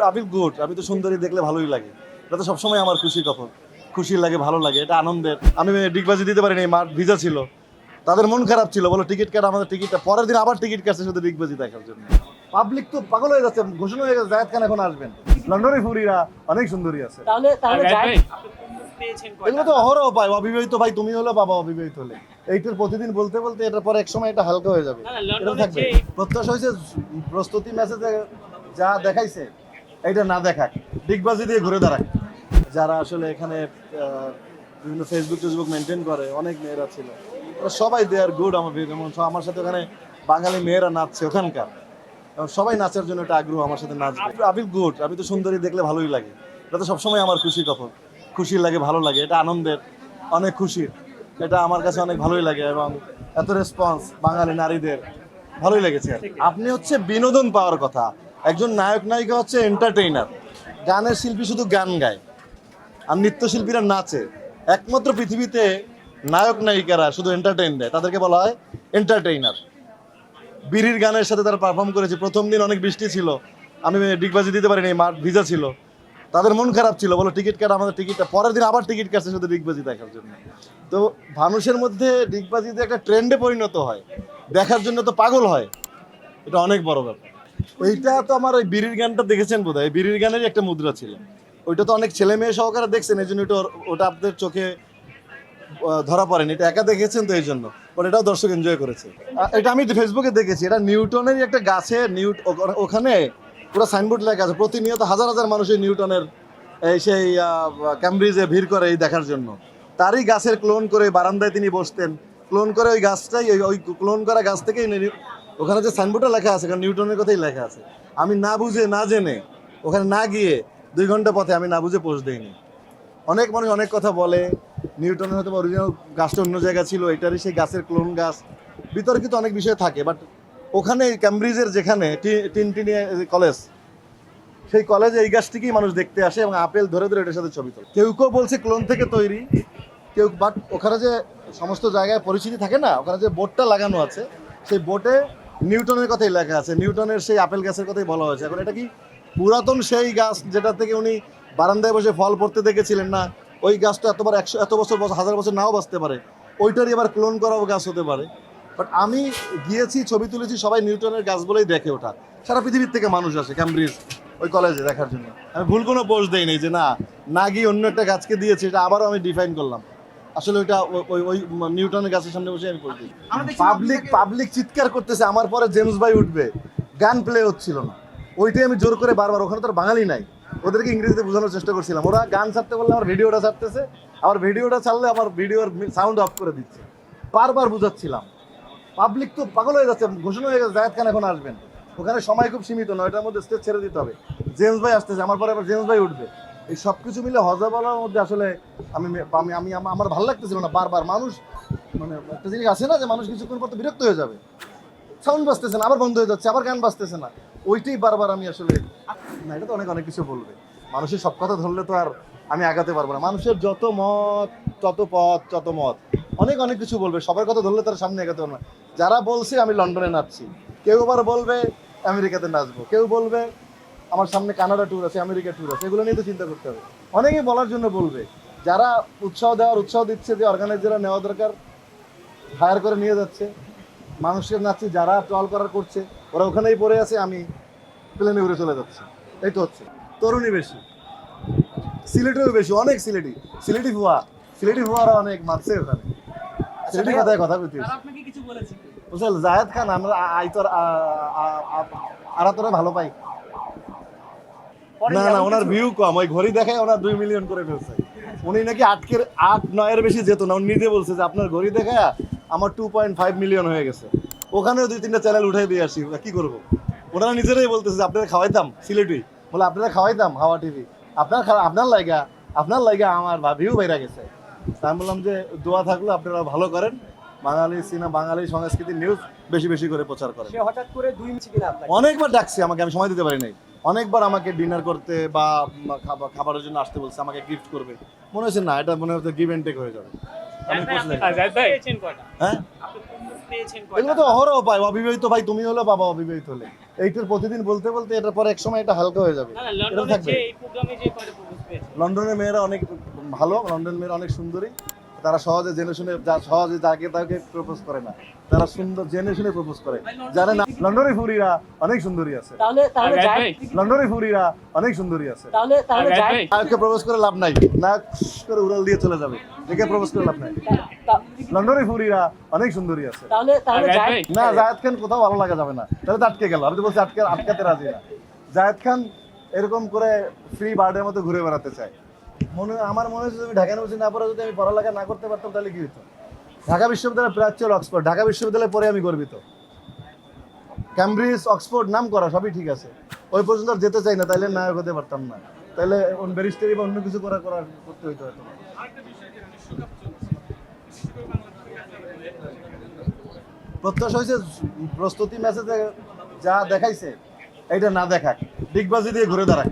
I feel good. আমি তো সুন্দরী দেখলে ভালোই লাগে। এটা তো সবসময় আমার খুশি লাগে, ভালো লাগে, এটা আনন্দের। আমি ডিগবাজি দিতে পারিনি, মার ভিজা ছিল, তাদের মন খারাপ ছিল, বলো টিকিট কাটা, আমাদের টিকিটটা পরের দিন আবার টিকিট কাটছে শুধু ডিগবাজি দেখার জন্য। পাবলিক তো পাগল হয়ে যাচ্ছে, ঘোষণা হয়ে গেছে জায়েদ খান এখন আসবেন। লন্ডনের ফুরিরা অনেক সুন্দরী আছে, তাহলে জায়েদ এগুলো তো অহরহ পায়। অবিবাহিত ভাই তুমি হলো, বাবা অবিবাহিত হলে এইটার প্রতিদিন বলতে বলতে এটার পরে এক সময় এটা হালকা হয়ে যাবে, এটা থাকবে। প্রত্যাশা হয়েছে প্রস্তুতি ম্যাচে যা দেখাইছে এইটা না দেখাক, ডিগবাজি দিয়ে ঘুরে দাঁড়াক। যারা আসলে এখানে বিভিন্ন ফেসবুক মেনটেন করে, অনেক মেয়েরা ছিল, ওরা সবাই দে আর গুড। আমার সাথে ওখানে বাঙালি মেয়েরা নাচছে ওখানকার, এবং সবাই নাচার জন্য একটা আগ্রহ, আমার সাথে নাচবে। I feel good. আমি তো সুন্দরী দেখলে ভালোই লাগে। এটা তো সবসময় আমার খুশি লাগে, ভালো লাগে, এটা আনন্দের, অনেক খুশির। এটা আমার কাছে অনেক ভালোই লাগে, এবং এত রেসপন্স বাঙালি নারীদের ভালোই লেগেছে। আপনি হচ্ছে বিনোদন পাওয়ার কথা, একজন নায়ক নায়িকা হচ্ছে এন্টারটেইনার। গানের শিল্পী শুধু গান গায় আর নৃত্যশিল্পীরা নাচে। একমাত্র পৃথিবীতে নায়ক নায়িকারা শুধু এন্টারটেইন দেয়, তাদেরকে বলা হয় এন্টারটেইনার। বিড়ির গানের সাথে তারা পারফর্ম করেছে। প্রথম দিন অনেক বৃষ্টি ছিল, আমি ডিগবাজি দিতে পারিনি, মার ভিজা ছিল, তাদের মন খারাপ ছিল, বলো টিকিট কাটা, আমাদের টিকিটটা পরের দিন আবার টিকিট কাটছে শুধু ডিগবাজি দেখার জন্য। তো মানুষের মধ্যে ডিগবাজিতে একটা ট্রেন্ডে পরিণত হয়, দেখার জন্য তো পাগল হয়, এটা অনেক বড় ব্যাপার। এইটা তো আমার ওই বিড়ির গানটা দেখেছেন বোধ হয়, বিড়ির গানেরই একটা মুদ্রা ছিল। ওইটা তো অনেক ছেলে মেয়ে সহকারে দেখছেন, এই জন্য ওটা আপনাদের চোখে ধরা পড়েনি, এটা একা দেখেছেন তো এই জন্য। এটাও দর্শক এনজয় করেছে। এটা আমি ফেসবুকে দেখেছি, এটা নিউটনেরই একটা গাছে ওখানে পুরো সাইনবোর্ড লেখা আছে, প্রতিনিয়ত হাজার হাজার মানুষ এই নিউটনের সেই ক্যামব্রিজে ভিড় করে এই দেখার জন্য। তারই গাছের ক্লোন করে বারান্দায় তিনি বসতেন, ক্লোন করে ওই গাছটাই, ওই ক্লোন করা গাছ থেকেই ওখানে যে সাইনবোর্ডটা লেখা আছে, কারণ নিউটনের কথাই লেখা আছে। আমি না বুঝে না জেনে ওখানে না গিয়ে 2 ঘন্টা পথে আমি না বুঝে পোস্ট দিইনি। অনেক মানুষ অনেক কথা বলে, নিউটনের হয়তো অরিজিনাল গাছটা অন্য জায়গা ছিল, এটারই সেই গাছের ক্লোন গাছ, বিতর্কিত অনেক বিষয় থাকে। বাট ওখানে ক্যামব্রিজের যেখানে টিনটিনিয়া কলেজ, সেই কলেজে এই গাছটিকেই মানুষ দেখতে আসে, এবং আপেল ধরে ধরে এটার সাথে ছবি তোলে। কেউ বলছে ক্লোন থেকে তৈরি, কেউ, বাট ওখানে যে সমস্ত জায়গায় পরিচিতি থাকে না, ওখানে যে বোর্ডটা লাগানো আছে, সেই বোর্ডে নিউটনের কথাই লেখা আছে, নিউটনের সেই আপেল গাছের কথাই বলা হয়েছে। এখন এটা কি পুরাতন সেই গাছ যেটা থেকে উনি বারান্দায় বসে ফল পড়তে দেখেছিলেন না, ওই গাছটা এত বছর 1000 বছর নাও বাঁচতে পারে, ওইটারই আবার ক্লোন করাও গাছ হতে পারে। বাট আমি গিয়েছি, ছবি তুলেছি, সবাই নিউটনের গাছ বলেই দেখে ওঠা। সারা পৃথিবীর থেকে মানুষ আসে ক্যামব্রিজ ওই কলেজে দেখার জন্য। আমি ভুল কোনো পোস্ট দেইনি যে না গিয়ে অন্য একটা গাছকে দিয়েছি, এটা আবারও আমি ডিফাইন করলাম। আসলে ওইটা ওই নিউটনের গাছের সামনে বসে আমি করছি। পাবলিক চিৎকার করতেছে আমার পরে জেমস ভাই উঠবে, গান প্লে হচ্ছিল না, ওইটাই আমি জোর করে বারবার, ওখানে তো আর বাঙালি নাই, ওদেরকে ইংরেজিতে বোঝানোর চেষ্টা করছিলাম। ওরা গান ছাড়তে বললে আমার ভিডিওটা ছাড়তেছে, আবার ভিডিওটা ছাড়লে আমার ভিডিওর সাউন্ড অফ করে দিচ্ছে, বারবার বুঝাচ্ছিলাম। পাবলিক তো পাগল হয়ে যাচ্ছে, ঘোষণা হয়ে গেছে জায়েদ খান এখন আসবেন। ওখানে সময় খুব সীমিত, 9টার মধ্যে স্টেজ ছেড়ে দিতে হবে। জেমস ভাই আসতেছে, আমার পরে আবার জেমস ভাই উঠবে। এই সব কিছু মিলে হজবলার মধ্যে আসলে আমার ভালো লাগতেছিল না। বারবার মানুষ, মানে একটা জিনিস আছে না যে মানুষ কিছুক্ষণ পর তো বিরক্ত হয়ে যাবে, সাউন্ড বাজতেছে না, আবার বন্ধ হয়ে যাচ্ছে, আবার গান বাজতেছে না, ওইটাই বারবার আমি আসলে না, এটা তো অনেক কিছু বলবে। মানুষের সব কথা ধরলে তো আর আমি আগাতে পারবো না। মানুষের যত মত তত পথ তত মত, অনেক কিছু বলবে, সবার কথা ধরলে তারা সামনে এগাতে পারবো না। যারা বলছে আমি লন্ডনে নাচছি, কেউ আবার বলবে আমেরিকাতে নাচবো, কেউ বলবে আমার সামনে কানাডা ট্যুর আছে, আমেরিকা ট্যুর আছে, এগুলো নিয়ে তো চিন্তা করতে হবে। অনেকেই বলার জন্য বলবে, যারা উৎসাহ দিচ্ছে, যে অর্গানাইজাররা নেওয়া দরকার হায়ার করে নিয়ে যাচ্ছে, মানুষের নাচছি, যারা ট্রল করার করছে ওরা ওখানেই পড়ে আছে, আমি প্লেনে উড়ে চলে যাচ্ছি। এই তো হচ্ছে তরুণী বেশি, সিলেটেও বেশি, অনেক সিলেটি ভুয়ারা অনেক মারছে ওখানে, সিলেটি কথায় কথা বলতে বুঝল। জায়েদ খান আমরা তোরা ভালো পাই না, ওনার ভিউ কম, ওই ঘড়ি দেখায় ওনার 2 মিলিয়ন করে ফেলছে। উনি নাকি 8-9 বেশি যেত না, উনি নিজে বলছে যে আপনার ঘড়ি দেখায় আমার 2.5 মিলিয়ন হয়ে গেছে। ওখানেও 2-3টা চ্যানেল উঠাই দিয়ে আসি, কি করবো। ওনারা নিজেরাই বলতেছে যে আপনারা খাওয়াইতাম, সিলেটি বলে আপনারা খাওয়াইতাম হাওয়া টিভি, আপনার লাইগা আমার ভিউ বাইরা গেছে। আমি বললাম যে দোয়া থাকলো, আপনারা ভালো করেন, বাঙালি সংস্কৃতির নিউজ বেশি করে প্রচার করেন। হঠাৎ করে 2 মিনিট কিনা আপনাকে অনেকবার ডাকছে আমাকে, আমি সময় দিতে পারি নাই। অনেকবার আমাকে ডিনার করতে বা খাবারের জন্য আসতে বলছে, আমাকে গিফট করবে। মনে হচ্ছে না, এটা মনে হচ্ছে গিভ এন্ড টেক হয়ে যাবে। আমি হ্যাঁ পেয়েছেন এগুলো তো অহরহ পায় অবিবাহিত ভাই, তুমি হলো বাবা অবিবাহিত হলে এইটার প্রতিদিন বলতে বলতে এটার পর এক সময় এটা হালকা হয়ে যাবে। না না, এটা লন্ডনে থাকবে। যে এই প্রোগ্রামে যে কয়টা প্রপোজ পেয়েছেন? লন্ডনের মেয়েরা অনেক ভালো, লন্ডন মেয়েরা অনেক সুন্দরী, তারা সহজে জেনে শুনে সহজে যাকে তাকে প্রপোজ করে না, তারা সুন্দর জেনে শুনে প্রপোজ করে। জানে না লন্ডনের ফুরিরা অনেক সুন্দরী আছে, তাহলে তাহলে আর যায় ভাই, লন্ডনের ফুরিরা অনেক সুন্দরী আছে। তাহলে তাহলে আর যায় ভাই, নায়ককে প্রপোজ করে লাভ নাই, নায়ক করে উড়াল দিয়ে চলে যাবে, দেখে প্রপোজ করে লাভ নাই। লন্ডনের ফুরিরা অনেক সুন্দরী আছে। তাহলে তাহলে আর যায় ভাই, না, জায়েদ খান কোথাও ভালো লাগা যাবে না, তাহলে তো আটকে গেল। আমি তো বলছি আটকাতে রাজি না। জায়েদ খান এরকম করে ফ্রি বার্ডের মতো ঘুরে বেড়াতে চায়। আমার মনে হচ্ছে যদি ঢাকা ইউনিভার্সিটি না পড়ে যদি আমি পড়ালেখা না করতে পারতাম তাহলে কি হতো। ঢাকা বিশ্ববিদ্যালয় প্রাচ্যল অক্সফোর্ড, ঢাকা বিশ্ববিদ্যালয়ে পড়ে আমি গর্বিত। ক্যামব্রিজ অক্সফোর্ড নাম করা সবই ঠিক আছে, ওই পর্যন্ত আর যেতে চাই না, তাইলে নায়ক হতে পারতাম না, তাইলে ব্যারিস্টারি বা অন্য কিছু করতে হইতো হয়তো। প্রত্যাশা হয়েছে প্রস্তুতি ম্যাচে যা দেখাইছে এইটা না দেখাক, ডিগবাজি দিয়ে ঘুরে দাঁড়াক।